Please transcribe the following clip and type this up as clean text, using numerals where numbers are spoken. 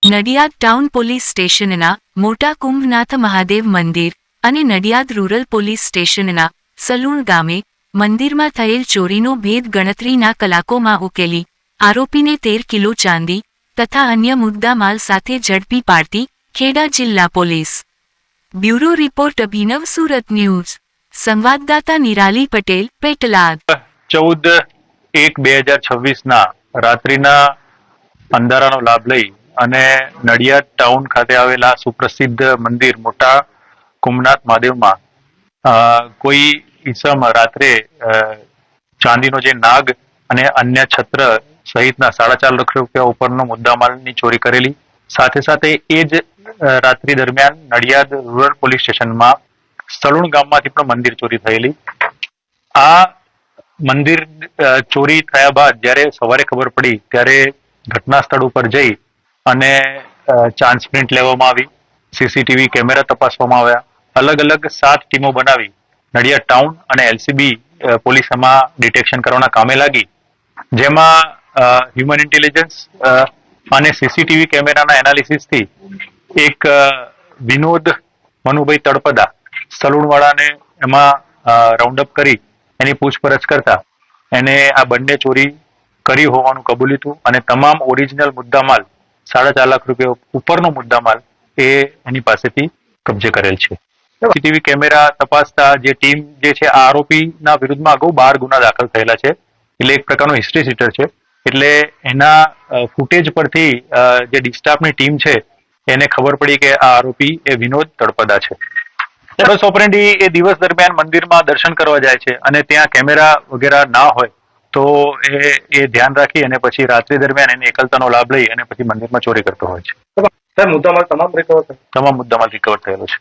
Nadiad town police સ્ટેશનના મોટા કુંભનાથ મહાદેવ મંદિર અને નડિયાદ રૂરલ પોલીસ સ્ટેશનના સલુણ ગામે મંદિરમાં થયેલ ચોરીનો ભેદ ગણતરીના કલાકોમાં ઉકેલી આરોપીને 13 કિલો ચાંદી તથા અન્ય મુદ્દામાલ સાથે ઝડપી પાડતી ખેડા જિલ્લા પોલીસ। બ્યુરો રિપોર્ટ અભિનવ સુરત ન્યૂઝ। સંવાદદાતા નિરાલી પટેલ પેટલાદ। 14/1/2026 રાત્રિના અંધારાનો લાભ લઈ અને નડિયાદ ટાઉન ખાતે આવેલા સુપ્રસિદ્ધ મંદિર મોટા કુંભનાથ મહાદેવમાં કોઈ ઈસમ રાત્રે ચાંદીનો જે નાગ અને અન્ય છત્ર સહિતના 4.5 લાખ રૂપિયા ઉપરનો મુદ્દામાલની ચોરી કરેલી। સાથે સાથે એ જ રાત્રિ દરમિયાન નડિયાદ રૂરલ પોલીસ સ્ટેશનમાં સલુણ ગામમાંથી પણ મંદિર ચોરી થયેલી। આ મંદિર ચોરી થયા બાદ જ્યારે સવારે ખબર પડી ત્યારે ઘટના સ્થળ ઉપર જઈ અને ચાન્સ પ્રિન્ટ લેવામાં આવી, સીસીટીવી કેમેરા તપાસવામાં આવ્યા, અલગ અલગ 7 ટીમો બનાવી નડિયાદ ટાઉન અને એલસીબી પોલીસ આમાં ડિટેક્શન કરવાના કામે લાગી, જેમાં હ્યુમન ઇન્ટેલિજન્સ અને સીસીટીવી કેમેરાના એનાલિસિસથી એક વિનોદ મનુભાઈ તળપદા સલુણવાળાને એમાં રાઉન્ડ અપ કરી એની પૂછપરછ કરતા એને આ બંને ચોરી કરી હોવાનું કબૂલ્યું હતું અને તમામ ઓરિજિનલ મુદ્દામાલ 4.5 લાખ રૂપિયા ઉપરનો મુદ્દામાલ એ એની પાસેથી કબજે કરેલ છે। સીસીટીવી કેમેરા તપાસતા જે ટીમ જે છે આ આરોપીના વિરુદ્ધમાં અગાઉ 12 ગુના દાખલ થયેલા છે, એટલે એક પ્રકારનો હિસ્ટ્રી સીટર છે। એટલે એના ફૂટેજ પરથી જે ડિસ્ટાફની ટીમ છે એને ખબર પડી કે આ આરોપી એ વિનોદ તળપદા છે। મોડસ ઓપરેન્ડી એ દિવસ દરમિયાન મંદિરમાં દર્શન કરવા જાય છે અને ત્યાં કેમેરા વગેરે ના હોય તો એ ધ્યાન રાખી અને પછી રાત્રિ દરમિયાન એની એકલતાનો લાભ લઈ અને પછી મંદિરમાં ચોરી કરતો હોય છે। સર, મુદ્દામાલ તમામ રિકવર તમામ મુદ્દામાલ રિકવર થયેલો છે।